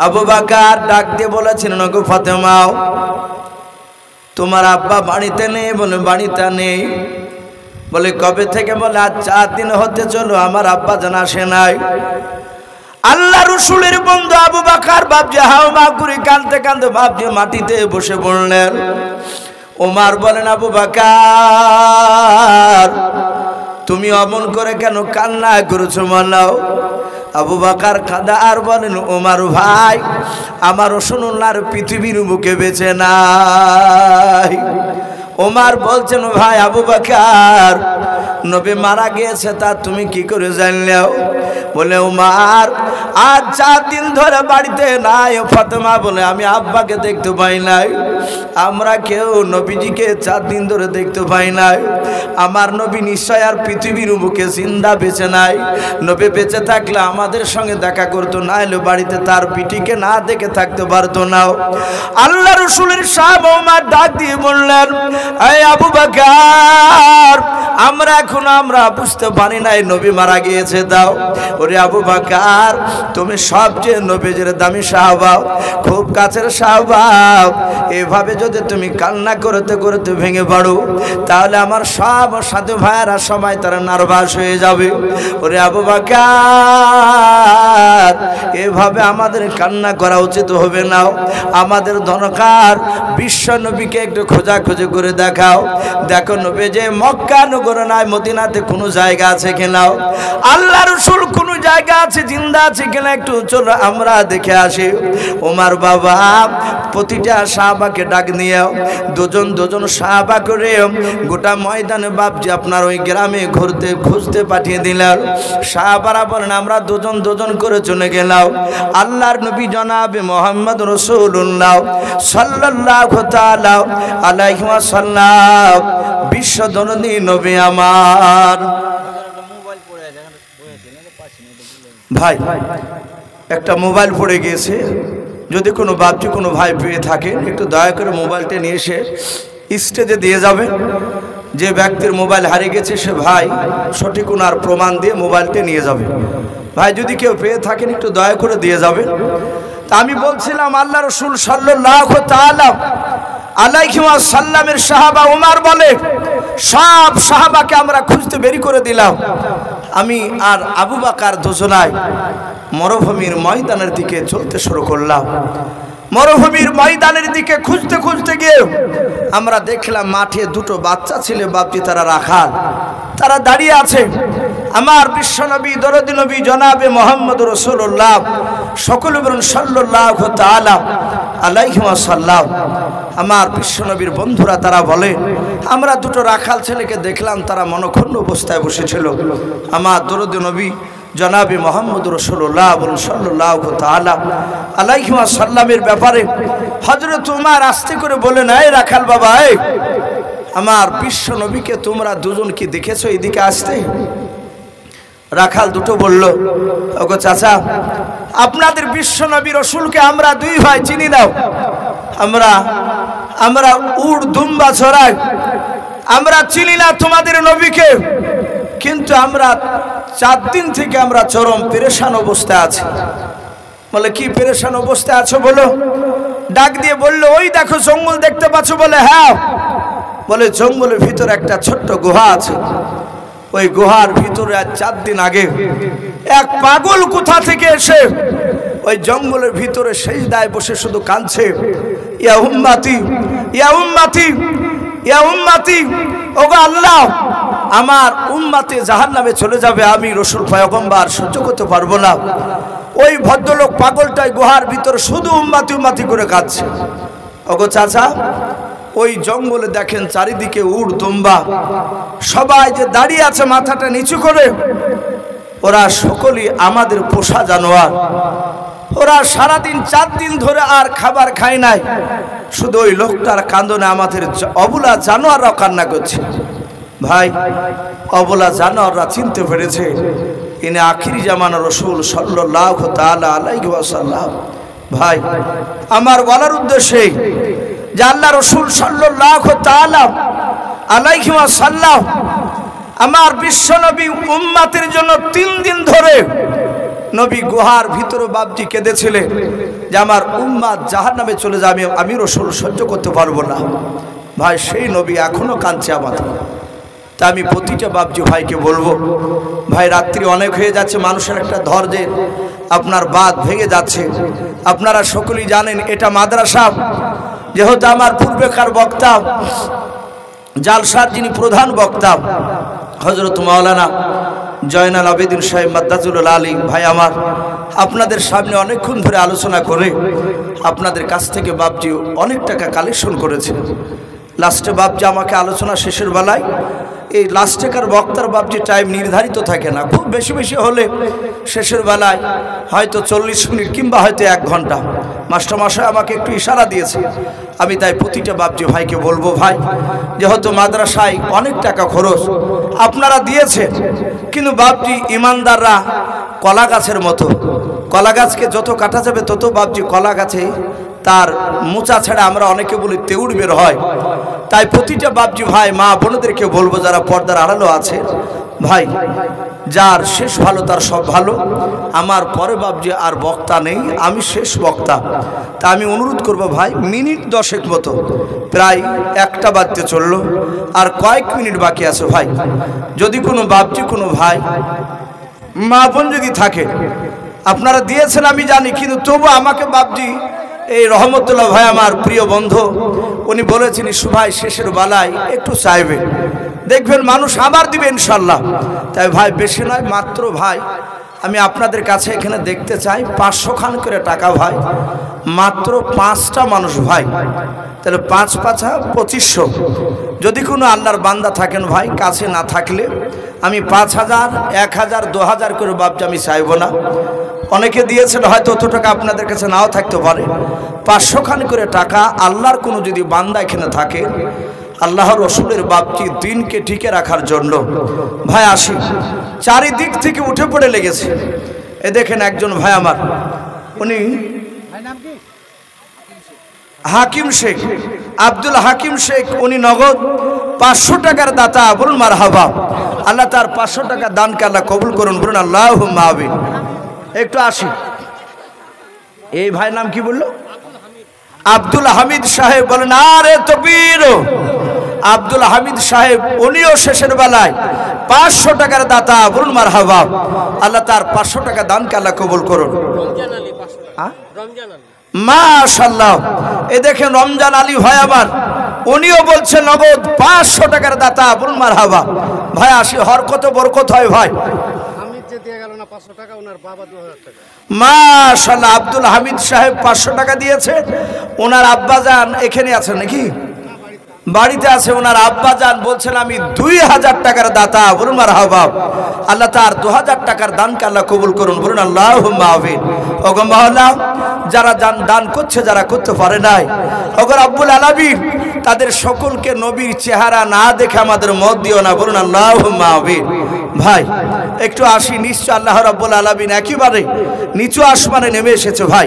আবু বকর ডাক দিয়ে বলেছেন, ওগো ফাতেমা, তোমার আব্বা বাড়িতে নেই? বলে বাড়িতে নেই। বলে কবে থেকে? বলে আজ 4 দিন হতে চলো আমার আব্বা জান আসে নাই। আল্লাহ রসুলের বন্ধু আবু বকর বাপজি হাওমা করে কাঁদতে কাঁদতে বাপজি মাটিতে বসে পড়লেন। ওমর বলেন, আবু বকর তুমি অমন করে কেন কান্না করেছো মানাও? আবু বকর কাঁদা আর বলেন, ওমর ভাই আমার রাসূলুল্লাহর পৃথিবীর বুকে বেঁচে নাই। ওমর বলছেন, ভাই আবু বকর নবী মারা গিয়েছে তা তুমি কি করে জানলে? বলে ওমর আজ 4 দিন ধরে বাড়িতে নাই। ফাতেমা বলে আমি আব্বাকে দেখতে পাই নাই, আমরা কেউ নবীজিকে 4 দিন ধরে দেখতে পাই নাই। আমার নবী নিশ্চয় আর পৃথিবীর বুকে জিন্দা বেঁচে নাই। নবী বেঁচে থাকলে আমাদের সঙ্গে দেখা করতো, না এলে বাড়িতে তার পিটিকে না দেখে থাকতে পারতো না। আল্লাহ রসুলের সাহাবা ওমর ডাক দিয়ে বললেন, এই আবু বকর আমরা বুঝতে পারি নাই নবী মারা গিয়েছে। দাও ওরে আবু বকর তুমি সবচেয়ে নবীজির দামি সাহাবা, খুব কাছের সাহাবা, এভাবে যদি তুমি কান্না করতে করতে ভেঙে পড়ো তাহলে আমার সব সাথী ভাইয়েরা সবাই তারা নার্ভাস হয়ে যাবে। ওরে আবু বকর এভাবে আমাদের কান্না করা উচিত হবে না। আমাদের দরকার বিশ্ব নবীকে একটু খোঁজাখুঁজি করে দেখাও। দেখো নবী যে মক্কা নগরে নাই, মদিনাতে কোনো জায়গা আছে কিনা? আল্লাহ রসুল কোন জায়গা আছে জিন্দা আছে কিনা একটু চলো আমরা দেখে আসি। ওমর বাবা প্রতিটা সাহাবাকে ডাক নিয়ে দুজন দুজন সাহাবা করে গোটা ময়দানে বাপজি আপনার ওই গ্রামে ঘুরতে খুঁজতে পাঠিয়ে দিলেন। সাহাবারা বলেন আমরা দুজন দুজন করে চলে গেলাম। আল্লাহর নবী জনাবে মুহাম্মদ রাসূলুল্লাহ সাল্লাল্লাহু তাআলা আলাইহি ওয়াসাল্লাম বিশ্ব জননী নবী আমার। ভাই একটা মোবাইল পড়ে গিয়েছে, যদি কোনো বাপজি কোনো ভাই পেয়ে থাকে একটু দয়া করে মোবাইলটা নিয়ে এসে স্টেজে দিয়ে যাবে। যে ব্যক্তির মোবাইল হারিয়ে গেছে সে ভাই সঠিক ওনার প্রমাণ দিয়ে মোবাইলটা নিয়ে যাবে। ভাই যদি কেউ পেয়ে থাকেন একটু দয়া করে দিয়ে যাবে। তা আমি বলছিলাম আল্লাহ রসুল সাল্লাল্লাহু তাআলা আলাইহি ওয়াসাল্লামের সাহাবা ওমর বলে সব সাহাবাকে আমরা খুঁজতে বের করে দিলাম। আমি আর আবু বকর দুজনায় মরুভূমির ময়দানের দিকে চলতে শুরু করলাম। মরুভূমির ময়দানের দিকে খুঁজতে খুঁজতে গিয়ে আমরা দেখলাম মাঠে দুটো বাচ্চা ছেলে বাপজি তারা রাখাল, তারা দাঁড়িয়ে আছে। আমার বিশ্বনবী দরদি নবী জনাবে মুহাম্মদ রাসূলুল্লাহ সকলে বলুন সাল্লাল্লাহু তাআলা আলাইহি ওয়াসাল্লাম। আমার বিশ্বনবীর বন্ধুরা তারা বলে আমরা দুটো রাখাল ছেলেকে দেখলাম, তারা মনক্ষুণ্ণ অবস্থায় বসেছিল। আমার দরদি নবী জনাবে মুহাম্মদ রাসূলুল্লাহ বলুন সাল্লাল্লাহু তাআলা আলাইহি ওয়াসাল্লামের ব্যাপারে হযরত ওমর আস্তে করে বলেন, এই রাখাল বাবা, এই আমার বিশ্ব নবীকে তোমরা দুজন কি দেখেছো এদিকে আসতে? রাখাল দুটো বলল, ওগো চাচা আপনাদের বিশ্ব নবী রাসূলকে আমরা দুই ভাই চিনি নাও। আমরা উট দুম্বা ছড়াই, আমরা চিনি না তোমাদের নবীকে, কিন্তু আমরা 4 দিন থেকে আমরা চরম পেরেশান অবস্থায় আছি। বলে কি পেরেশান অবস্থায় আছো বলো? ডাক দিয়ে বললো, ওই দেখো জঙ্গল দেখতে পাচ্ছ? বলে হ্যাঁ। বলে জঙ্গলের ভিতরে একটা ছোট্ট গুহা আছে, ওই গুহার ভিতরে আজ 4 দিন আগে এক পাগল কোথা থেকে এসে ওই জঙ্গলের ভিতরে সেজদায় বসে শুধু কাঁদছে, ইয়া উম্মতি ইয়া উম্মতি ইয়া উম্মতি, ওগো আল্লাহ আমার উম্মতে জাহান্নামে চলে যাবে, আমি রাসূল পয়গম্বর সহ্য করতে পারবো না। ওই ভদ্রলোক পাগলটাই গুহার ভিতরে শুধু উম্মতি উম্মতি করে কাঁদছে। ওগো চাচা ওই জঙ্গলে দেখেন চারিদিকে উট দুম্বা সবাই যে দাঁড়িয়ে আছে মাথাটা নিচু করে, ওরা সকলেই আমাদের পোষা জানোয়ার। ওরা সারাদিন 4 দিন ধরে আর খাবার খায় নাই, শুধু ওই লোকটার কান্দনে আমাদের অবলা জানোয়াররা কান্না করছে। ভাই অবলা জানোয়াররা চিনতে পেরেছে ইনি আখিরি জামানার রাসূল সাল্লাল্লাহু তাআলা আলাইহি ওয়াসাল্লাম। ভাই আমার বলার উদ্দেশ্যে যে আল্লাহ রাসূল সাল্লাল্লাহু তাআলা আলাইহি ওয়াসাল্লাম আমার বিশ্বনবী উম্মতের জন্য 3 দিন ধরে নবী গুহার ভিতরে বাপজি কেঁদেছিলেন যে আমার উম্মাত জাহান্নামে চলে যাবে, আমি রসুল সহ্য করতে পারবো না। ভাই সেই নবী এখনো কাঁদছে আমাদের। তা আমি প্রতিটা বাপজি ভাইকে বলবো, ভাই রাত্রি অনেক হয়ে যাচ্ছে, মানুষের একটা ধৈর্যের আপনার বাঁধ ভেঙে যাচ্ছে। আপনারা সকলেই জানেন এটা মাদ্রাসা, যেহেতু আমার পূর্বেকার বক্তা জালসার যিনি প্রধান বক্তা হযরত মাওলানা জয়নাল আবেদিন সাহেব মাদ্দাজুল আলী ভাই আমার আপনাদের সামনে অনেকক্ষণ ধরে আলোচনা করে আপনাদের কাছ থেকে বাপজি অনেক টাকা কালেকশন করেছে। লাস্টে বাপজি আমাকে আলোচনা শেষের বেলায় এই লাস্টেকার বক্তার বাপজি টাইম নির্ধারিত থাকে না, খুব বেশি বেশি হলে শেষের বেলায় হয়তো 40 মিনিট কিংবা হয়তো 1 ঘন্টা। মাস্টারমশাই আমাকে একটু ইশারা দিয়েছে, আমি তাই প্রতিটা বাপজি ভাইকে বলবো, ভাই যেহেতু মাদ্রাসায় অনেক টাকা খরচ আপনারা দিয়েছেন, কিন্তু বাপজি ইমানদাররা কলা গাছের মতো, কলা গাছকে যত কাটা যাবে তত বাপজি কলা গাছে তার মোচা ছাড়া আমরা অনেকে বলি তেউড় বের হয়। তাই প্রতিটা বাপজি ভাই মা বোনদেরকে বলবো যারা পর্দার আড়ালো আছে, ভাই যার শেষ ভালো তার সব ভালো। আমার পরে বাপজি আর বক্তা নেই, আমি শেষ বক্তা। তা আমি অনুরোধ করব ভাই, মিনিট 10 মতো, প্রায় 1টা বাজতে চললো, আর কয়েক মিনিট বাকি আছে। ভাই যদি কোনো বাপজি কোনো ভাই মা বোন যদি থাকে, আপনারা দিয়েছেন আমি জানি, কিন্তু তবু আমাকে বাপজি এই রহমতুল্লাহ ভাই আমার প্রিয় বন্ধু উনি বলেছেন সুভাই শেষের বেলায় একটু চাইবে, দেখবেন মানুষ আবার দিবে ইনশাল্লাহ। তাই ভাই বেশি নয়, মাত্র ভাই আমি আপনাদের কাছে এখানে দেখতে চাই 500 খান করে টাকা। ভাই মাত্র 5টা মানুষ ভাই, তাহলে 5 পাঁচা 2500। যদি কোনো আল্লাহর বান্দা থাকেন ভাই, কাছে না থাকলে আমি 5000, 1000, 2000 করে বাপজি আমি চাইব না। অনেকে দিয়েছেন হয়তো অত টাকা আপনাদের কাছে নাও থাকতে পারে। 500 খান করে টাকা আল্লাহর কোনো যদি বান্দা এখানে থাকে, আল্লাহর রসুলের বাপজি দিনকে টিকে রাখার জন্য, ভাই আসি চারিদিক থেকে উঠে পড়ে লেগেছে। এ দেখেন একজন ভাই আমার, উনি হাকিম শেখ, আব্দুল হাকিম শেখ, উনি নগদ 500 টাকার দাতা। বলুন মারহাবা। আল্লাহ তার 500 টাকা দানকে আল্লাহ কবুল করুন, বলুন আল্লাহুম্মা আমিন। একটু আসি, এই ভাই নাম কি বললো? আব্দুল হামিদ সাহেব। বলেন আরে তাকবীর। আব্দুল হামিদ সাহেব উনিও শেষের বেলায় 500 টাকার দাতা। বলুন মারহাবা। আল্লাহ তার 500 টাকা দানকে আল্লাহ কবুল করুন। মাশাআল্লাহ। এ দেখেন রমজান আলী ভাই আমার, উনিও বলছে নগদ 500 টাকার দাতা। বলুন মারহাবা। ভাই আসি, হরকত বরকত হয় ভাই। মাশাআল্লাহ, আব্দুল হামিদ সাহেব 500 টাকা দিয়েছে। ওনার আব্বাজান এখানে আছেন নাকি? বাড়িতে আছে। ওনার আব্বাজান বলছেন আমি 2000 টাকার দাতা। বলুন মারহাবা। আল্লাহ তার 2000 টাকার দানকে আল্লাহ কবুল করুন, বলুন আল্লাহুম্মা আমিন। ওগো মাওলা, যারা দান করছে, যারা করতে পারে নাই, ওগো রব্বুল আলামিন তাদের সকলকে নবীর চেহারা না দেখে আমাদের মত দিও না। বলুন আল্লাহুম্মা আমিন। ভাই একটু আসি, নিশ্চয় আল্লাহ রাব্বুল আলামিন একেবারে নিচু আসমানে নেমে এসেছে। ভাই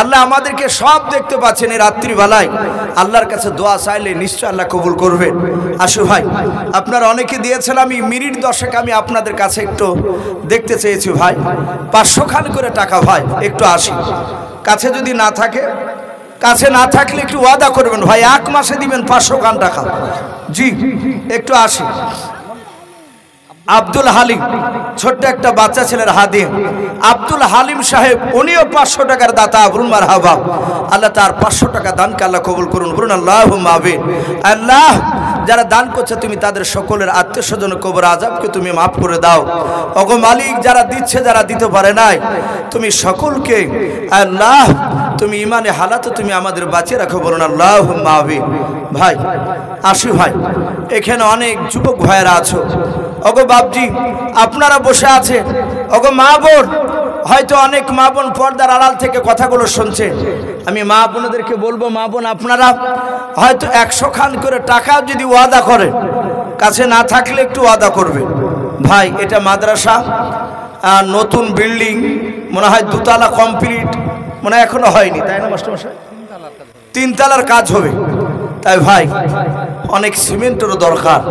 আল্লাহ আমাদেরকে সব দেখতে পাচ্ছেন। এই রাত্রিবেলায় আল্লাহর কাছে দোয়া চাইলে নিশ্চয় আল্লাহ কবুল করবেন। আসো ভাই, আপনারা অনেকে দিয়েছেন, আমি মিনিট 10 আমি আপনাদের কাছে একটু দেখতে চেয়েছি। ভাই 500 খান করে টাকা। ভাই একটু আসি, কাছে যদি না থাকে, কাছে না থাকলে একটু ওয়াদা করবেন ভাই 1 মাসে দিবেন 500 খান টাকা। জি একটু আসি। আব্দুল হালিম, ছোট্ট একটা বাচ্চা ছেলের হাদিয়া। আব্দুল হালিম সাহেব উনিও 500 টাকার দাতা। বলুন মারহাবা। আল্লাহ তার 500 টাকা দানকে আল্লাহ কবুল করুন, বলুন আল্লাহুম্মা আমিন। আল্লাহ যারা দান করছে তুমি তাদের সকলের আত্মীয় স্বজন কবর আযাবকে তুমি মাফ করে দাও। ওগো মালিক, যারা দিচ্ছে, যারা দিতে পারে নাই, তুমি সকলকে আল্লাহ তুমি ইমানে হালাতে তুমি আমাদের বাঁচিয়ে রাখো। বলুন আল্লাহুম্মা আমিন। ভাই আসি ভাই, এখানে অনেক যুবক ভাইয়েরা আছো। ওগো বাপজি আপনারা বসে আছে। ওগো মা বোন, হয়তো অনেক মা বোন পর্দার আড়াল থেকে কথাগুলো শুনছে। আমি মা বোনদেরকে বলবো, মা বোন আপনারা হয়তো 100 খান করে টাকা যদি ওয়াদা করেন, কাছে না থাকলে একটু ওয়াদা করবে। ভাই এটা মাদ্রাসা, নতুন বিল্ডিং, মনে হয় 2 তলা কমপ্লিট, মনে হয় এখনো হয়নি, তাই না মাস্টারমশাই? 3 তলার কাজ হবে। তাই ভাই অনেক সিমেন্টেরও দরকার।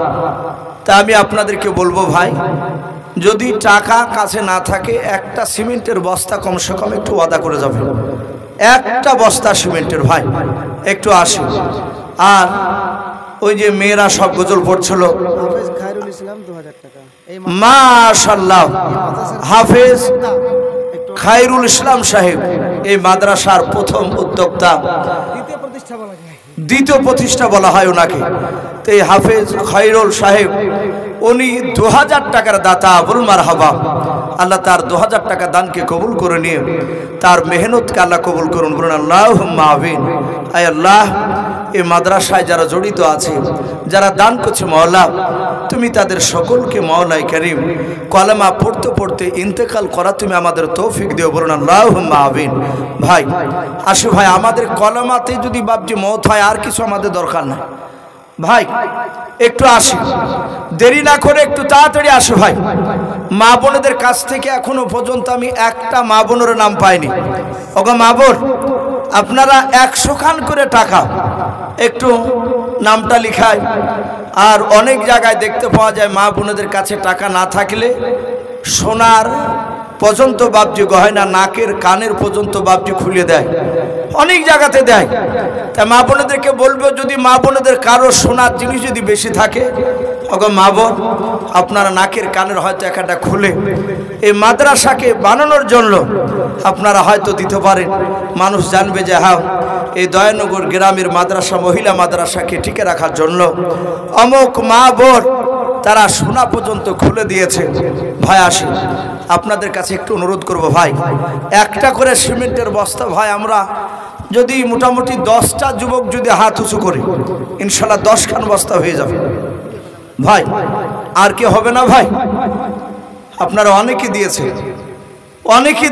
তা আমি আপনাদেরকে বলবো ভাই, যদি টাকা কাছে না থাকে, একটা সিমেন্টের বস্তা কমসে কম একটু ওয়াদা করে যাবে। একটা বস্তা সিমেন্টের ভাই একটু আসি। আর ওই যে মেয়েরা সব গজল পড়ছিল, মাশাআল্লাহ হাফেজ খায়রুল ইসলাম সাহেব এই মাদ্রাসার প্রথম উদ্যোক্তা, দ্বিতীয় প্রতিষ্ঠা বলা হয় ওনাকে। তো এই হাফেজ খায়রুল সাহেব উনি 2000 টাকার দাতা, বলুন মারহাবা। আল্লাহ তার 2000 টাকা দানকে কবুল করে নিয়ে তার মেহনতকে আল্লাহ কবুল করুন, বলুন আল্লাহুম্মা আমিন। আয় আল্লাহ, এই মাদ্রাসায় যারা জড়িত আছে, যারা দান করছে, মাওলা তুমি তাদের সকলকে মাওলাই কারীম কলেমা পড়তে পড়তে ইন্তেকাল করা তুমি আমাদের তৌফিক দিও, বলুন আল্লাহুম্মা আমিন। ভাই আসো ভাই, আমাদের কলেমাতে যদি বাপজি মওত হয় আর কিছু আমাদের দরকার নাই ভাই। একটু আসি, দেরি না করে একটু তাড়াতাড়ি আসো ভাই। মা বোনদের কাছ থেকে এখনো পর্যন্ত আমি একটা মা বোনের নাম পাইনি। ওগো মা বোন, আপনারা 100 খান করে টাকা একটু নামটা লিখায়। আর অনেক জায়গায় দেখতে পাওয়া যায় মা বোনদের কাছে টাকা না থাকলে সোনার পর্যন্ত বাপজি গয়না, নাকের কানের পর্যন্ত বাপজি খুলে দেয়, অনেক জায়গাতে দেয়। তাই মা বোনদেরকে বলবো, যদি মা বোনদের কারো সোনার জিনিস যদি বেশি থাকে, ওগো মা বোন আপনারা নাকের কানের হয়তো একটা খুলে এই মাদ্রাসাকে বানানোর জন্য আপনারা হয়তো দিতে পারেন। মানুষ জানবে যে হ্যাঁ, এই দয়ানগর গ্রামের মাদ্রাসা, মহিলা মাদ্রাসাকে টিকে রাখার জন্য অমুক মা বোন তারা সোনা পর্যন্ত খুলে দিয়েছে। ভাই আসি, আপনাদের কাছে একটু অনুরোধ করব ভাই, একটা করে সিমেন্টের বস্তা ভাই, আমরা যদি মোটামুটি 10টা যুবক যদি হাত উঁচু করি, ইনশাল্লাহ 10 খান বস্তা হয়ে যাবে ভাই। আর কি হবে না ভাই? আপনারা অনেকে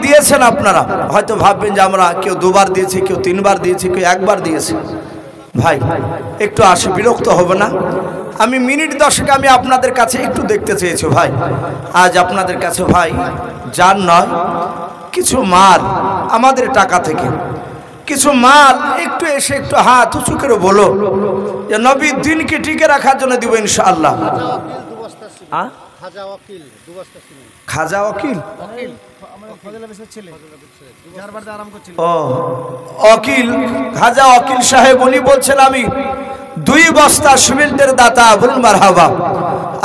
দিয়েছেন। আপনারা হয়তো ভাববেন যে আমরা কেউ 2বার দিয়েছি, কেউ 3বার দিয়েছি, কেউ 1বার দিয়েছি। ভাই একটু আসে, বিরক্ত হবে না? আমি মিনিট 10 আমি আপনাদের কাছে একটু দেখতে চেয়েছি ভাই। আজ আপনাদের কাছে ভাই জান নয়, কিছু মাল আমাদের টাকা থেকে কিছু মাল একটু এসে একটু হাত উঁচু করে বলো যে নবীর দিনকে টিকে রাখার জন্য দিব ইনশাআল্লাহ। খাজা ওকিল অকিল খাজা ওকিল সাহেব উনি বলছেন আমি 2 বস্তা সিমেন্টের দাতা, বলুন মারহাবা।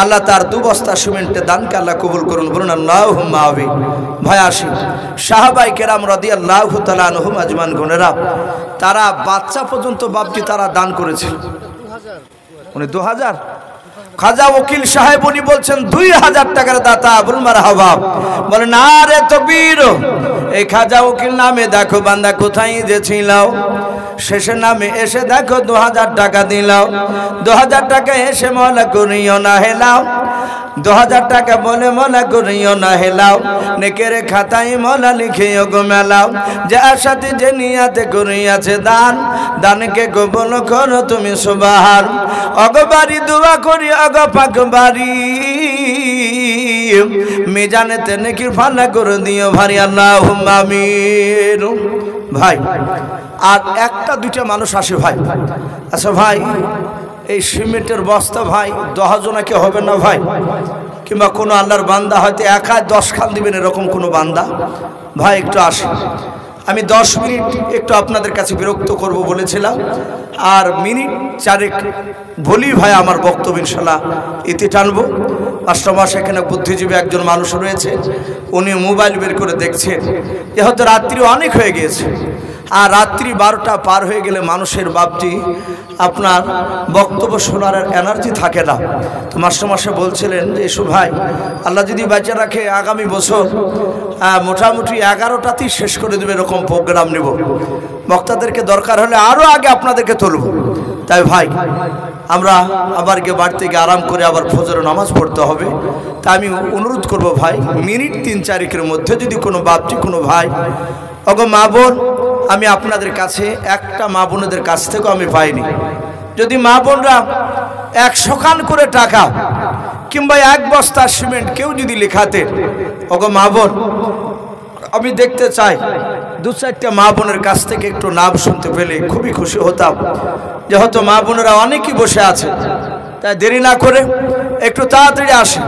আল্লাহ তার 2 বস্তা সিমেন্টের দানকে আল্লাহ কবুল করুন, বলুন আল্লাহুম্মা আমিন। ভাই আসি, সাহাবায়ে কেরাম রাদিয়াল্লাহু তাআলা আনহুম আজমান গুনেরা, তারা বাচ্চা পর্যন্ত বাপজি তারা দান করেছে। উনি 2000, খাজা ওকিল সাহেব উনি বলছেন 2000 টাকার দাতা, বলুন মারহাবা। বলেন আরে তাকবীর। এই খাজা ওকিল নামে দেখো বান্দা কোথায় যে ছিল, শেষের নামে এসে দেখো 2000 টাকা দিলাও। 2000 টাকা এসে মলা করিও না হেলাও, 2000 টাকা বলে মলা করিও না হেলাও। নেকের খাতায় মলা লিখিও গো মেলাও, যে আশাতে যে নিয়াতে করিয়াছে দান, দানকে কবুল করো তুমি সুবহান। অগবারি দোয়া করি অগ পাক বাড়ি, মিজানেতে নেকির ফালা করে দিও ভারি, আল্লাহুম্মা আমিন। ভাই আর 1টা 2টা মানুষ আসে ভাই। আচ্ছা ভাই, এই সিমেন্টের বস্তা ভাই 10 জনাকে হবে না ভাই? কিংবা কোনো আল্লাহর বান্দা হয়তো একা 10 খান দিবেন, এরকম কোনো বান্দা ভাই একটু আসে। আমি 10 মিনিট একটু আপনাদের কাছে বিরক্ত করব বলেছিলাম, আর মিনিট 4 বলি ভাই আমার বক্তব্য ইনশাল্লাহ ইতি টানবো। মাস্টারমশাই এখানে বুদ্ধিজীবী একজন মানুষ রয়েছে, উনি মোবাইল বের করে দেখছেন যে হয়তো রাত্রি অনেক হয়ে গিয়েছে, আর রাত্রি 12টা পার হয়ে গেলে মানুষের বাপজি আপনার বক্তব্য শোনার এনার্জি থাকে না। তো মাস্টারমশাই বলছিলেন যে এসো ভাই, আল্লাহ যদি বাঁচা রাখে আগামী বছর মোটামুটি 11টাতেই শেষ করে দেবে এরকম প্রোগ্রাম নেব। বক্তাদেরকে দরকার হলে আরও আগে আপনাদেরকে তুলব। তাই ভাই আমরা আবার গিয়ে বাড়িতে গিয়ে আরাম করে আবার ফজরের নামাজ পড়তে হবে। তা আমি অনুরোধ করব ভাই, মিনিট 3-4 মধ্যে যদি কোনো বাপজি কোনো ভাই ওগো মা বোন, আমি আপনাদের কাছে একটা মা বোনদের কাছ থেকেও আমি পাইনি, যদি মা বোনরা 100 খান করে টাকা কিংবা 1 বস্তা সিমেন্ট কেউ যদি লেখাতে, ওগো মা বোন আমি দেখতে চাই 2-4টা মা বোনের কাছ থেকে একটু নাম শুনতে পেলে খুবই খুশি হতাম। যে হয়তো মা বোনেরা অনেকেই বসে আছে, তাই দেরি না করে একটু তাড়াতাড়ি আসে।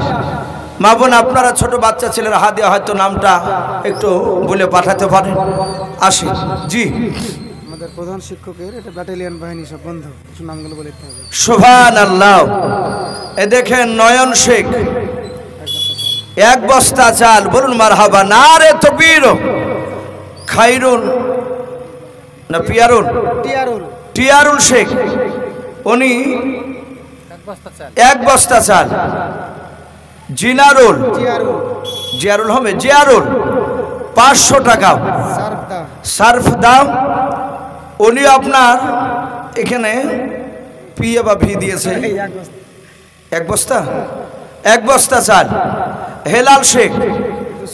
মা বোন আপনারা ছোট বাচ্চা ছেলের হাত দিয়ে হয়তো নামটা একটু বলে পাঠাতে পারেন। আসি জি। আমাদের প্রধান শিক্ষকের এটা ব্যাটালিয়ন বাহিনী সব বন্ধু, কিছু নামগুলো বলে দিতে হবে। সুবহানাল্লাহ। এ দেখেন নয়ন শেখ, এক বস্তা চাল, বলুন মারহাবা। নারে তাকবীর। খাইরুল না পিয়ারুল, টিয়ারুল শেখ, উনি এক বস্তা চাল। জিনারুল, জিয়ারুল হবে, জিয়ারুল 500 টাকা সার্ফ দাম। উনি আপনার এখানে পিয়ে বা ভি দিয়েছে এক বস্তা চাল। হেলাল শেখ,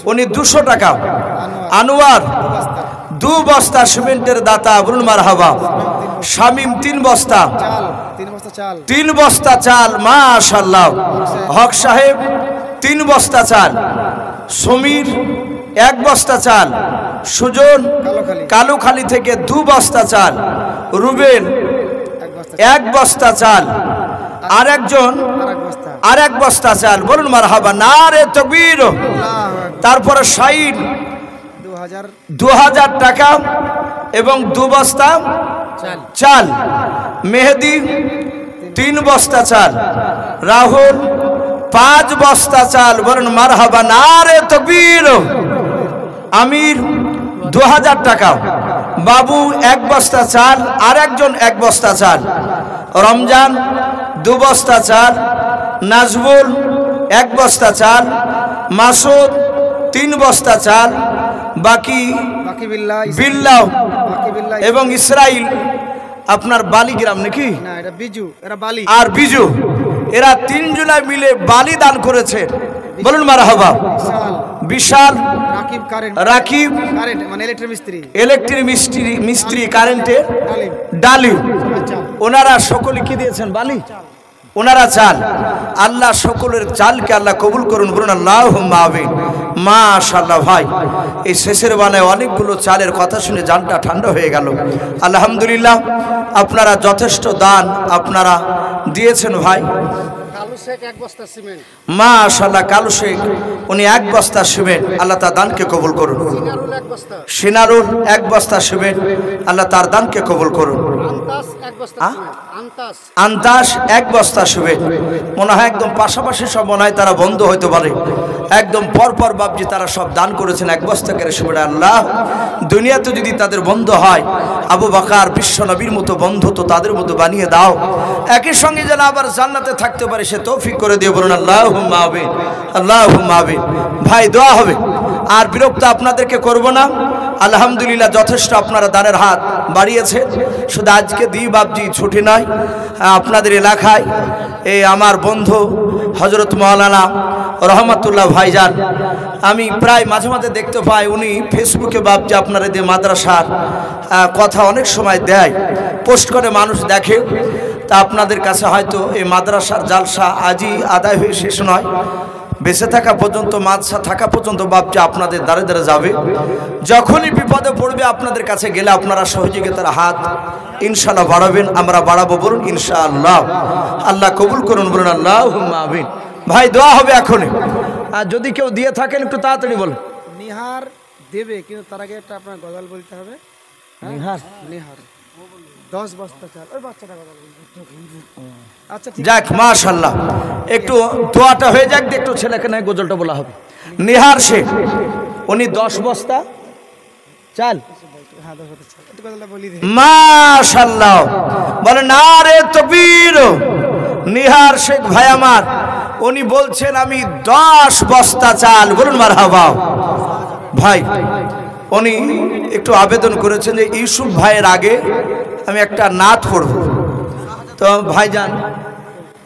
উনি 200 টাকা। আনোয়ার 2 বস্তা সিমেন্টের দাতা, বলুন মারহাবা। শামিম 3 বস্তা, 3 বস্তা চাল, মাশাআল্লাহ। হক সাহেব 3 বস্তা চাল। সমীর 1 বস্তা চাল। সুজন কালুখালী থেকে 2 বস্তা চাল। রুবেল 1 বস্তা চাল। আরেকজন আর 1 বস্তা চাল, বলুন মারহাবা। নারে তাকবীর। তারপরে শাইন 2000 টাকা এবং 2 বস্তা চাল। মেহেদি 3 বস্তা চাল। রাহুল 5 বস্তা চাল, বলুন মারহাবা। নারে তাকবীর। আমির 2000 টাকা। বাবু 1 বস্তা চাল, আর একজন 1 বস্তা চাল। রমজান 2 বস্তা চাল। নাজবুল 1 বস্তা চাল। মাসুদ 3 বস্তা চাল। বাকি বিল্লাহ এবং ইসরাইল আপনার বালিগ্রাম নাকি, আর বিজু, এরা 3 জুলাই মিলে বালি দান করেছে, বলুন মারহাবা। বিশাল, রাকিব ইলেকট্রিক মিস্ত্রি কারেন্টের, ডালিম, ওনারা সকলে কি দিয়েছেন? বালি। ওনারা চাল। আল্লাহ সকলের চালকে আল্লাহ কবুল করুন, বলুন আল্লাহুম্মা আমিন। মাশাআল্লাহ ভাই, এই শেষের বেলায় অনেকগুলো চালের কথা শুনে জানটা ঠান্ডা হয়ে গেল। আলহামদুলিল্লাহ, আপনারা যথেষ্ট দান আপনারা দিয়েছেন ভাই। মাশাআল্লাহ, কালু শেখ উনি 1 বস্তা সিমেন্ট, আল্লাহ তার দানকে কবুল করুন। সিনারুল 1 বস্তা সিমেন্ট, আল্লাহ তার দানকে কবুল করুন। আন্তাস 1 বস্তা সিমেন্ট, মনে হয় একদম পাশাপাশি সব, মনে হয় তারা বন্ধ হইতে পারে, একদম পরপর বাবজি তারা সব দান করেছেন 1 বস্তা করে সিমেন্ট। আল্লাহ দুনিয়াতে যদি তাদের বন্ধ হয়, আবু বকর বিশ্ব নবীর মতো বন্ধু তো তাদের মতো বানিয়ে দাও, একই সঙ্গে যেন আবার জান্নাতে থাকতে পারে সে তৌফিক করে দিয়ে, বলুন আল্লাহুম্মা আমিন, আল্লাহুম্মা আমিন। ভাই দোয়া হবে, আর বিরক্ত আপনাদেরকে করব না। আলহামদুলিল্লাহ, যথেষ্ট আপনারা দানের হাত বাড়িয়েছে। শুধু আজকে দিই বাবজি ছুটি নয়, আপনাদের এলাকায় এই আমার বন্ধু হযরত মাওলানা রহমাতুল্লাহ ভাইজান, আমি প্রায় মাঝে মাঝে দেখতে পাই উনি ফেসবুকে বাবজি আপনারা যে মাদ্রাসার কথা অনেক সময় দেয়, পোস্ট করে, মানুষ দেখে। তা আপনাদের কাছে হয়তো এই মাদ্রাসার জালসা আজই আদায় হয়ে শেষ নয়, বেঁচে থাকা পর্যন্ত, মাদ্রাসা থাকা পর্যন্ত বাবজি আপনাদের দ্বারে দ্বারে যাবে। যখনই বিপদে পড়বে আপনাদের কাছে গেলে আপনারা সহযোগিতার হাত ইনশাআল্লাহ বাড়াবেন, আমরা বাড়াবো, বলুন ইনশাআল্লাহ। আল্লাহ কবুল করুন, বলুন আল্লাহুম্মা আমিন। ভাই দোয়া হবে এখনই, আর যদি কেউ দিয়ে থাকেন একটু তাড়াতাড়ি বলুন। নিহার দেবে, কিন্তু তার আগে একটা আপনার গজাল বলতে হবে। নিহার 10 বস্তা চাল, ওই বাচ্চাটা গজাল বলবে। আচ্ছা যাক, মাশাআল্লাহ, একটু দোয়াটা হয়ে যাক, একটু ছেলেকে নয় গজলটা বলা হবে। নিহার শেখ উনি 10 বস্তা চাল। মাশাআল্লাহ, বলে নারে তাকবীর। নিহার শেখ ভাই আমার, উনি বলছেন আমি 10 বস্তা চাল, বলুন মারহাবা। ভাই উনি একটু আবেদন করেছেন যে ইউসুফ ভাইয়ের আগে আমি একটা নাত পড়ব, তো ভাইজান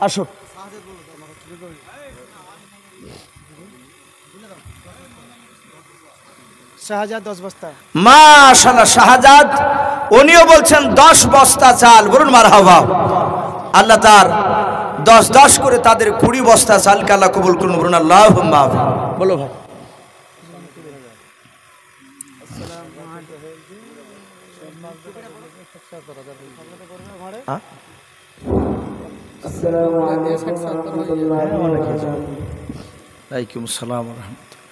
আসো। শাহজাদ 10 বস্তা। মাশাআল্লাহ, শাহজাদ উনিও বলছেন 10 বস্তা চাল, বলুন মারহাবা। আল্লাহ তার 10 করে তাদের 20 বস্তা চালকে আল্লাহ কবুল করুন, বলুন আল্লাহুম্মা আমিন। বলো ভাই। ওয়ালাইকুম আসসালাম ওয়া রাহমাতুল্লাহ।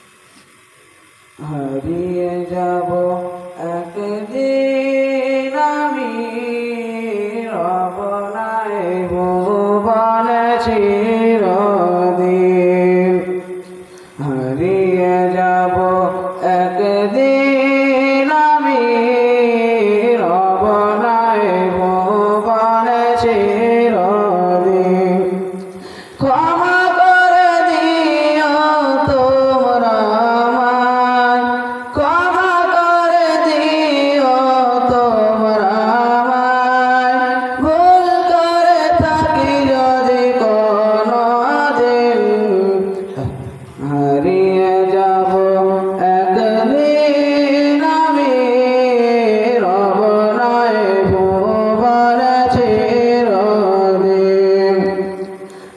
হারিয়ে যাব একদিন আমি রব নাই ভুবনে চিরদিন। হারিয়ে যাব একদিন আমি রব নাই ভুবনে চিরদিন। ক্ষমা করে দিও তোমরা আমায়, ক্ষমা করে দিও তোমরা আমায়, ভুল করে থাকি যদি কোনো দিন। হারিয়ে যাব একদিন আমি রব নাই ভুবনে চিরদিন।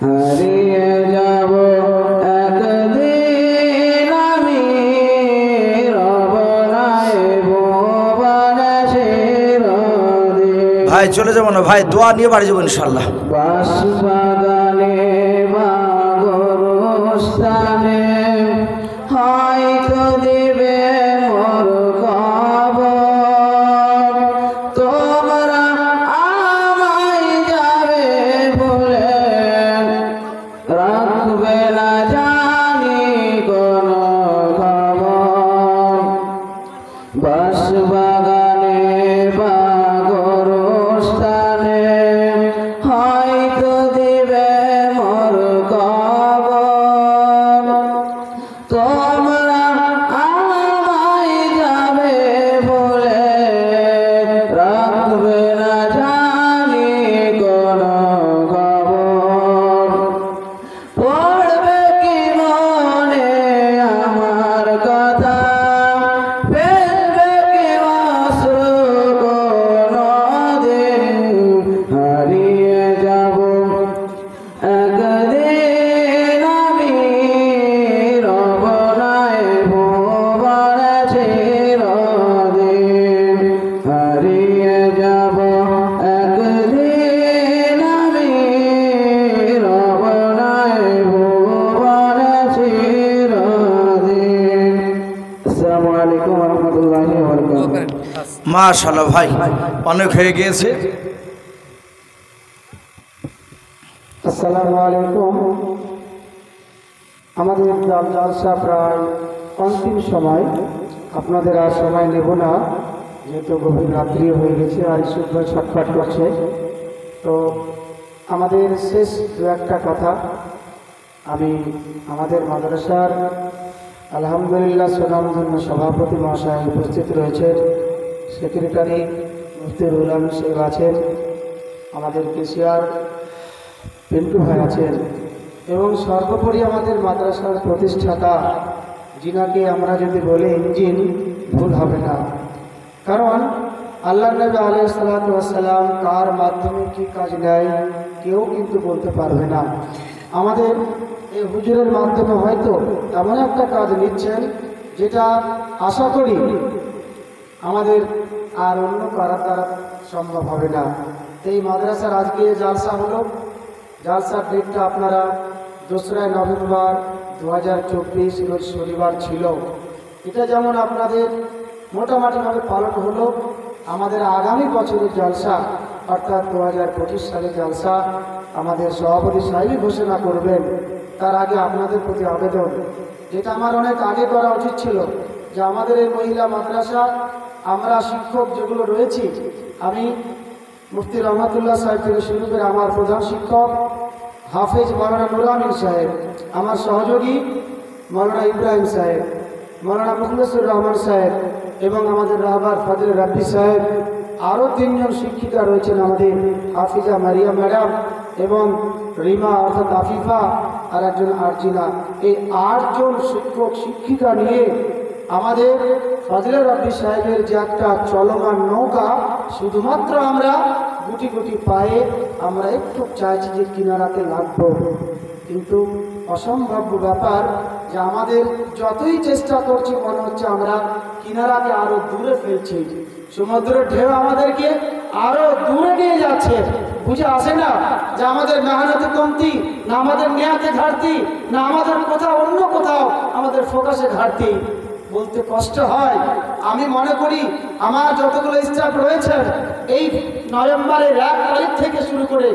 হারিয়ে যাব একদিন আমি রব নাই ভুবনে চিরদিন। ভাই চলে যাবো না ভাই, দোয়া নিয়ে বাড়ি যাবো ইনশাআল্লাহ। বাস বাগানে বা গরুস্থানে হয়তো দিবে মোর খবর। তোমরা আমায় যাবে বলে রাখবে না জানি কোনো খবর। বাস বাগানে বা গরুস্থানে হয়তো দিবে মোর খবর। তোমরা আমায় যাবে বলে রাখবে না জানি কোনো খবর। পড়বে কি মনে আমার কথা, ফেলবে কি অশ্রু কোনো দিন। হারিয়ে যাব একদিন আমি রব নাই ভুবনে চিরদিন। হারিয়ে যাব একদিন আমি রব নাই ভুবনে চিরদিন। আসসালামু আলাইকুম ওয়া রাহমাতুল্লাহি ওয়া বারাকাতুহু। মাশাআল্লাহ ভাই, অনেক হয়ে গিয়েছে। আসসালামু আলাইকুম। আমাদের জলসা প্রায় অন্তিম সময়, আপনাদের আর সময় নেব না, যেহেতু গভীর রাত্রি হয়ে গেছে আর সূর্য ছটফট করছে। তো আমাদের শেষ দু একটা কথা আমি আমাদের মাদ্রাসার আলহামদুলিল্লাহ সুনামধন্য সভাপতি মহাশয় উপস্থিত রয়েছেন, সেক্রেটারি মুফতি রুহুল আমিন সাহেব আছেন, আমাদের কেশিয়ার পিন্টু ভাই আছেন, এবং সর্বোপরি আমাদের মাদ্রাসার প্রতিষ্ঠাতা, যিনাকে আমরা যদি বলি ইঞ্জিন ভুল হবে না। কারণ আল্লাহ নবী আলাইহিস সালাতু ওয়াস সালাম কার মাধ্যমে কি কাজ নেয় কেউ কিন্তু বলতে পারবে না। আমাদের এই হুজুরের মাধ্যমে হয়তো এমন একটা কাজ নিচ্ছেন যেটা আশা করি আমাদের আর অন্য কারা দ্বারা সম্ভব হবে না। এই মাদ্রাসার আজকে জালসা হলো, জালসার ডেটটা আপনারা 2রা নভেম্বর 2024 রোজ শনিবার ছিল। এটা যেমন আপনাদের মোটামুটিভাবে পালন হলো, আমাদের আগামী বছরের জলসা অর্থাৎ 2025 সালের জলসা আমাদের সভাপতি সাহেবই ঘোষণা করবেন। তার আগে আপনাদের প্রতি আবেদন, যেটা আমার অনেক আগে করা উচিত ছিল, যে আমাদের এই মহিলা মাদ্রাসা আমরা শিক্ষক যেগুলো রয়েছি, আমি মুফতি রহমাতুল্লাহ সাহেব থেকে শুরু করে আমার প্রধান শিক্ষক হাফেজ মৌলানা নুর আমিন সাহেব, আমার সহযোগী মৌলানা ইব্রাহিম সাহেব, মৌলানা মুখলেসুর রহমান সাহেব এবং আমাদের রাহবার ফজল রাব্বি সাহেব, আরও 3 জন শিক্ষিকা রয়েছেন আমাদের, হাফিজা মারিয়া ম্যাডাম এবং রিমা অর্থাৎ আফিফা আর একজন আরজিনা। এই 8 জন শিক্ষক শিক্ষিকা নিয়ে আমাদের ফজল রাব্বি সাহেবের যে একটা চলমান নৌকা, শুধুমাত্র আমরা গুটি গুটি পায়ে আমরা একটু চাইছি যে কিনারাতে লাগবো, কিন্তু অসম্ভাব্য ব্যাপার যে আমাদের যতই চেষ্টা করছি মনে হচ্ছে আমরা কিনারাকে আরো দূরে ফেলছি, সমুদ্রের ঢেউ আমাদেরকে আরো দূরে নিয়ে যাচ্ছে। বুঝে আসে না যে আমাদের মেহনতে কমতি, না আমাদের নিয়াতে ঘাটতি, না আমাদের কোথাও অন্য কোথাও আমাদের ফোকাসে ঘাটতি। বলতে কষ্ট হয়। আমি মনে করি আমার যতগুলো স্টাফ রয়েছে এই নভেম্বরের 1 তারিখ থেকে শুরু করে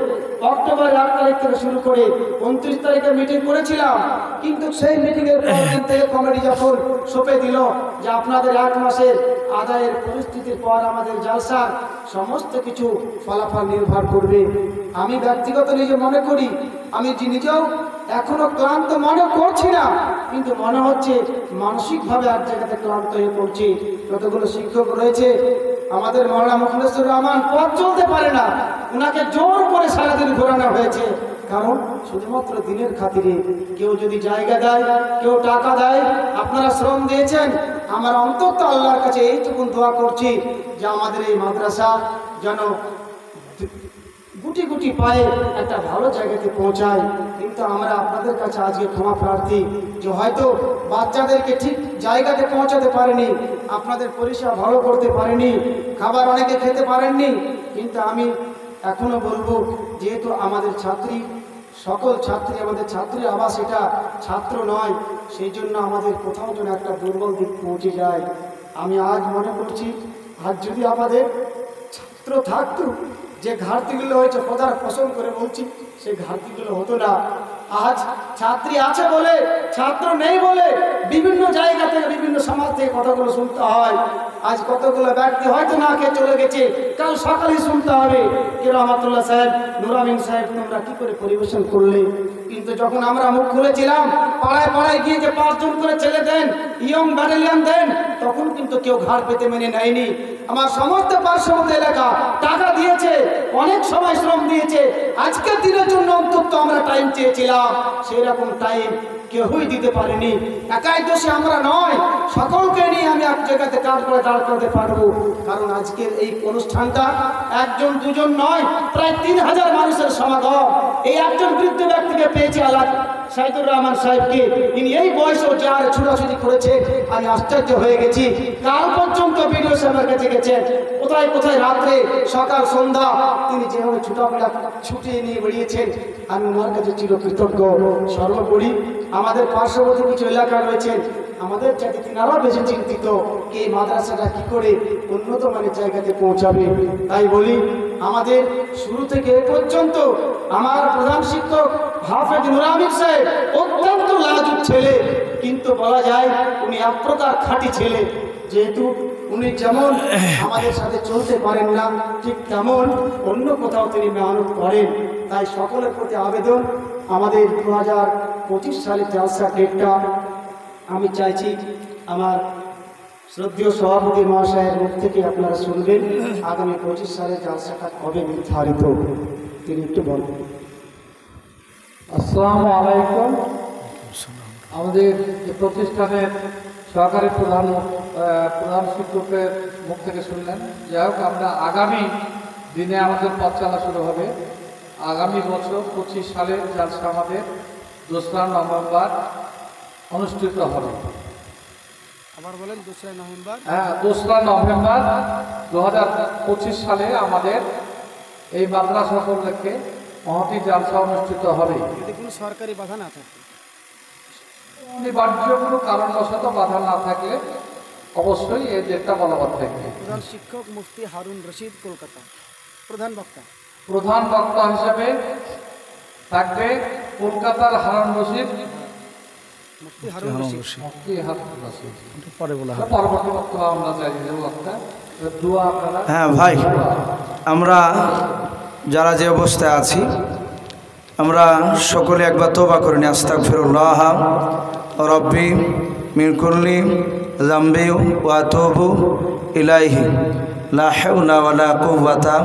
অক্টোবরের 1 তারিখ থেকে শুরু করে 29 তারিখে মিটিং করেছিলাম, কিন্তু সেই মিটিংয়ের পরের দিন থেকে কমিটি যখন সঁপে দিল যে আপনাদের 1 মাসের আদায়ের পরিস্থিতির পর আমাদের জালসার সমস্ত কিছু ফলাফল নির্ভর করবে। আমি ব্যক্তিগত নিজে মনে করি, আমি নিজেও এখনো ক্লান্ত মনে করছি না, কিন্তু মনে হচ্ছে মানসিকভাবে এক জায়গাতে ক্লান্ত হয়ে পড়ছি। কতগুলো শিক্ষক রয়েছে, আমাদের মাওলানা মুখলেসুর রহমান পথ চলতে পারে না, ওনাকে জোর করে সারাদিন ঘোরানো হয়েছে। কারণ শুধুমাত্র দিনের খাতিরে কেউ যদি জায়গা দেয়, কেউ টাকা দেয়, আপনারা শ্রম দিয়েছেন, আমার অন্তত আল্লাহর কাছে এইটুকু দোয়া করছি যে আমাদের এই মাদ্রাসা যেন গুটি গুটি পায়ে একটা ভালো জায়গাতে পৌঁছায়। কিন্তু আমরা আপনাদের কাছে আজকে ক্ষমা প্রার্থী যে হয়তো বাচ্চাদেরকে ঠিক জায়গাতে পৌঁছাতে পারেনি, আপনাদের পরিষেবা ভালো করতে পারেনি, খাবার অনেকে খেতে পারেননি। কিন্তু আমি এখনো বলবো, যেহেতু আমাদের ছাত্রী, সকল ছাত্রী আমাদের ছাত্রী আবাস, এটা ছাত্র নয়, সেই জন্য আমাদের কোথাও যেন একটা দুর্বল দিক পৌঁছে যায়। আমি আজ মনে করছি, আজ যদি আমাদের ছাত্র থাকতো, যে ঘাটতিগুলো হয়েছে খোদার কসম করে বলছি, সেই ঘাটতিগুলো হতো না। আজ ছাত্রী আছে বলে, ছাত্র নেই বলে বিভিন্ন জায়গা থেকে, বিভিন্ন সমাজ থেকে কথাগুলো শুনতে হয়। আজ কতগুলো ব্যক্তি হয়তো না খেয়ে চলে গেছে, কাল সকালেই শুনতে হবে কে রহমাতুল্লাহ সাহেব, নুর আমিন সাহেব তোমরা কি করে পরিবেশন করলে। কিন্তু যখন আমরা মুখ খুলেছিলাম, পাড়ায় পাড়ায় গিয়ে যে 5 জন করে ছেলে দেন, ইয়ং ব্যাটালিয়ান দেন, তখন কিন্তু কেউ ঘাড় পেতে মেনে নেয়নি। আমার সমস্ত পার্শ্ববর্তী এলাকা টাকা দিয়েছে, অনেক সময় শ্রম দিয়েছে, আজকের দিনের জন্য অন্তত আমরা টাইম চেয়েছিলাম, সেই রকম টাইম কেউই দিতে পারেনি। একাই দোষী আমরা নয়, সকলকে নিয়ে আমি এক জায়গাতে কাজ করে দাঁড় করতে পারবো। কারণ আজকের এই অনুষ্ঠানটা 1 জন 2 জন নয়, প্রায় 3000 মানুষের সমাগম। এই একজন বৃদ্ধ ব্যক্তিকে পেয়েছে আল্লাহ সাইদুর রহমান সাহেবকে, ইনি এই বয়সেও যার ছুটাছুটি করেছে, আমি আশ্চর্য হয়ে গেছি। কাল পর্যন্ত ভিডিও সাহেবের কাছে গেছেন, কোথায় কোথায় রাত্রে সকাল সন্ধ্যা তিনি যেভাবে ছুটাফেরা ছুটিয়ে নিয়ে বেরিয়েছেন, আমি ওনার কাছে চিরকৃতজ্ঞ। সর্বোপরি আমাদের পার্শ্ববর্তী কিছু এলাকা রয়েছেন, আমাদের চাইতে তিনারাও বেশি চিন্তিত এই মাদ্রাসাটা কি করে উন্নত মানের জায়গাতে পৌঁছাবে। তাই বলি, আমাদের শুরু থেকে এ পর্যন্ত আমার প্রধান শিক্ষক হাফেজ নুর আমিন সাহেব অত্যন্ত লাজুক ছেলে, কিন্তু বলা যায় উনি এক প্রকার খাঁটি ছেলে। যেহেতু উনি যেমন আমাদের সাথে চলতে পারেন না, ঠিক তেমন অন্য কোথাও তিনি মেহনত করেন। তাই সকলের প্রতি আবেদন, আমাদের 2025 সালের জালসা ডেটটা আমি চাইছি আমার শ্রদ্ধেয় সভাপতি মহাশয়ের মুখ থেকে আপনারা শুনবেন, আগামী 25 সালের জালসাটা কবে নির্ধারিত তিনি একটু বলবেন। আসসালামু আলাইকুম। আমাদের এই প্রতিষ্ঠানের সহকারী প্রধান শিক্ষকের মুখ থেকে শুনলেন। যাই হোক, আমরা আগামী দিনে আমাদের পথ চলা শুরু হবে। আগামী বছর 25 সালের জালসা আমাদের 2রা নভেম্বর অনুষ্ঠিত হবে। আবার বলেন 2রা নভেম্বর। হ্যাঁ, 2রা নভেম্বর 2025 সালে আমাদের এই মাদ্রাসা উপলক্ষে মহতী জালসা অনুষ্ঠিত হবে। যদি কোনো সরকারি বাধা না থাকে, অনিবার্য কোনো কারণবশত বাধা না থাকলে অবশ্যই এই ডেটটা বলবৎ থাকবে। প্রধান শিক্ষক মুফতি হারুন রশিদ, কলকাতা। প্রধান বক্তা হিসেবে থাকবে কলকাতার হারুন রশিদ, মুফতি হারুন রশিদ। পরবর্তী বক্তব্য আমরা চাই বক্তা দোয়া আপনারা। হ্যাঁ ভাই, আমরা যারা যে অবস্থায় আছি, আমরা সকলে একবার তওবা করে নিই। আস্তাগফিরুল্লাহ রব্বি মিন কুল্লি যামবি ওয়া আতুবু ইলাইহি লা হাওলা ওয়ালা কুওয়াতা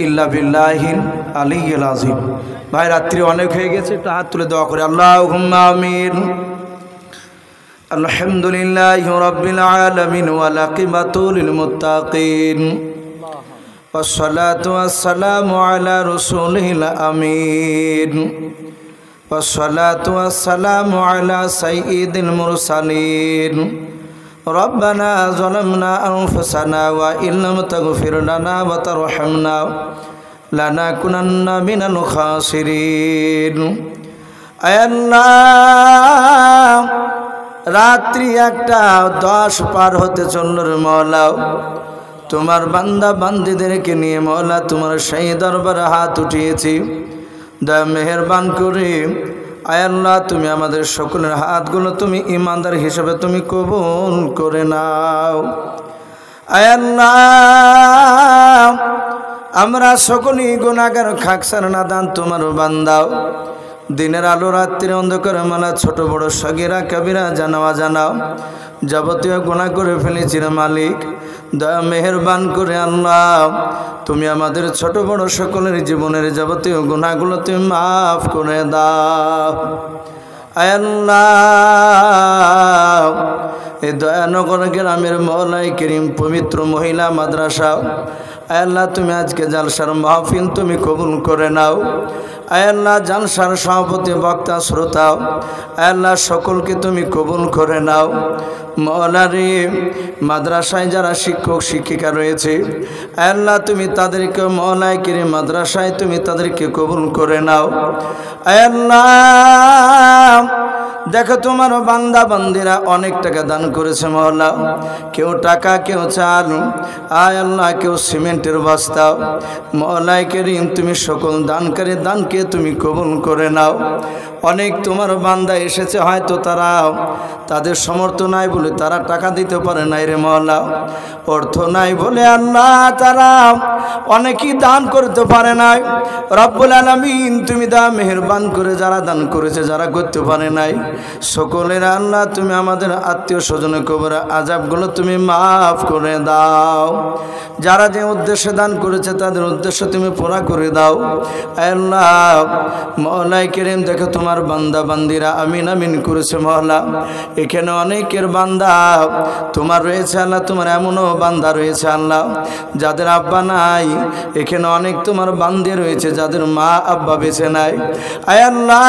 ইল্লা বিল্লাহিল আলিয়্যিল আযীম। ভাই, রাত্রি অনেক হয়ে গেছে, একটু হাত তুলে দোয়া করে। আল্লাহুম্মা আমিন। আলহামদুলিল্লাহি রাব্বিল আলামিন ওয়াল আকিবাতু লিল মুত্তাকিন والصلاة والسلام على رسوله الأمين والصلاة والسلام على سيد المرسلين ربنا ظلمنا أنفسنا وإن لم تغفر لنا وترحمنا لنكونن من الخاسرين আয় আল্লাহ রাত্রি 1:10 পার হতে চলল রে মওলা তোমার বান্দা বান্দীদেরকে নিয়ে মওলা তোমার সেই দরবারে হাত উঠিয়েছি দয়া মেহেরবান করে আয় আল্লাহ তুমি আমাদের সকলের হাতগুলো তুমি ঈমানদার হিসেবে তুমি কবুল করে নাও আয় আল্লাহ আমরা সকলেই গুনাহগার খাকসার নাদান তোমার বান্দা দিনের আলো রাত্রির অন্ধকারে মালা ছোট বড় সগীরা কবিরা জানাওয়া জানাও যাবতীয় গুনাহ করে ফেলেছি রে মালিক দয়া মেহেরবান করে আল্লাহ তুমি আমাদের ছোট বড় সকলের জীবনের যাবতীয় গুনাহগুলো তুমি মাফ করে দাও আয় আল্লাহ এই দয়ানগর গ্রামের মওলাই করিম পবিত্র মহিলা মাদ্রাসা আয় আল্লাহ তুমি আজকে জালসার মাহফিল তুমি কবুল করে নাও আয় আল্লাহ জালসার সভাপতি বক্তা শ্রোতা আয় আল্লাহ সকলকে তুমি কবুল করে নাও মওলারে মাদ্রাসায় যারা শিক্ষক শিক্ষিকা রয়েছে আয় আল্লাহ তুমি তাদেরকে মওলাই করিম মাদ্রাসায় তুমি তাদেরকে কবুল করে নাও আয় আল্লাহ দেখো তোমার বান্দা বান্দিরা অনেক টাকা দান করেছে মওলা কেউ টাকা কেউ চাল আয় আল্লাহ কেউ সিমেন্টের বস্তা মওলাই করিম তুমি সকল দানকারী দানকে তুমি কবুল করে নাও অনেক তোমার বান্দা এসেছে হয়তো তারা তাদের সামর্থ্য নাই বলে তারা টাকা দিতে পারে নাই রে মওলা অর্থ নাই বলে আল্লাহ তারা অনেকেই দান করতে পারে নাই রব্বুল আলামিন তুমি দা মেহেরবান করে যারা দান করেছে যারা করতে পারে নাই সকলের আল্লাহ তুমি আমাদের আত্মীয় স্বজনের কবরের আযাবগুলো তুমি মাফ করে দাও যারা যে উদ্দেশ্যে দান করেছে তাদের উদ্দেশ্য তুমি পুরা করে দাও আল্লাহ মওলাই করিম দেখো তোমার বান্দা বান্দিরা আমিন আমিন করেছে মওলা এখানে অনেকের বান্দা তোমার রয়েছে আল্লাহ তোমার এমনও বান্দা রয়েছে আল্লাহ যাদের আব্বা নাই এখানে অনেক তোমার বান্দে রয়েছে যাদের মা আব্বা বেঁচে নাই আয় আল্লাহ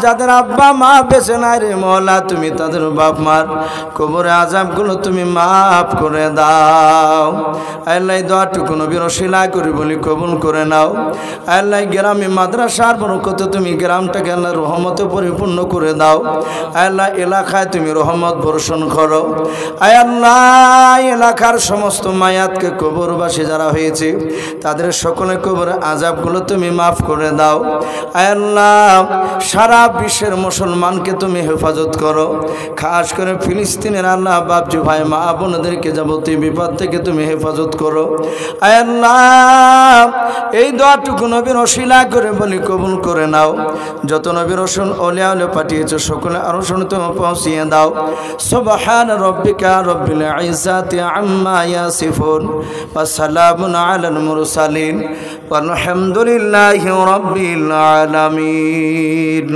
যাদের আব্বা মা বেঁচে নাই রে মওলা তুমি তাদের বাপ মার কবরে আযাবগুলো তুমি মাফ করে দাও আল্লাহ এই দোয়াটুকু নবীর ওসিলা করে বলি কবুল করে নাও আল্লাহ গ্রামে মাদ্রাসার বরকত তুমি গ্রামটাকে আল্লাহ রহমতে পরিপূর্ণ করে দাও আল্লাহ এলাকায় তুমি রহমত বর্ষণ করো আয় আল্লাহ এলাকার সমস্ত মায়াতকে কবরবাসী যারা হয়েছে তাদের সকলের কবরের আযাবগুলো তুমি মাফ করে দাও আয় আল্লাহ সারা বিশ্বের মুসলমানকে তুমি হেফাজত করো খাস করে ফিলিস্তিনের আল্লাহ বাপজি ভাই মা বোনদেরকে যাবতীয় বিপদ থেকে তুমি হেফাজত করো আয় আল্লাহ এই দোয়াটুকু নবীর ওসিলা করে বলি কবুল করে নাও যত নবী রাসূল ওলিয়া ওলিয়া পাঠিয়েছো সকলে আরো শুনতে পৌঁছিয়ে দাও সুবহান রাব্বিকা রাব্বিল ইজ্জাতি আম্মা ইয়াসিফুন ওয়া সালামুন আলাল মুরসালিন ওয়ালহামদুলিল্লাহি রাব্বিল আলামিন।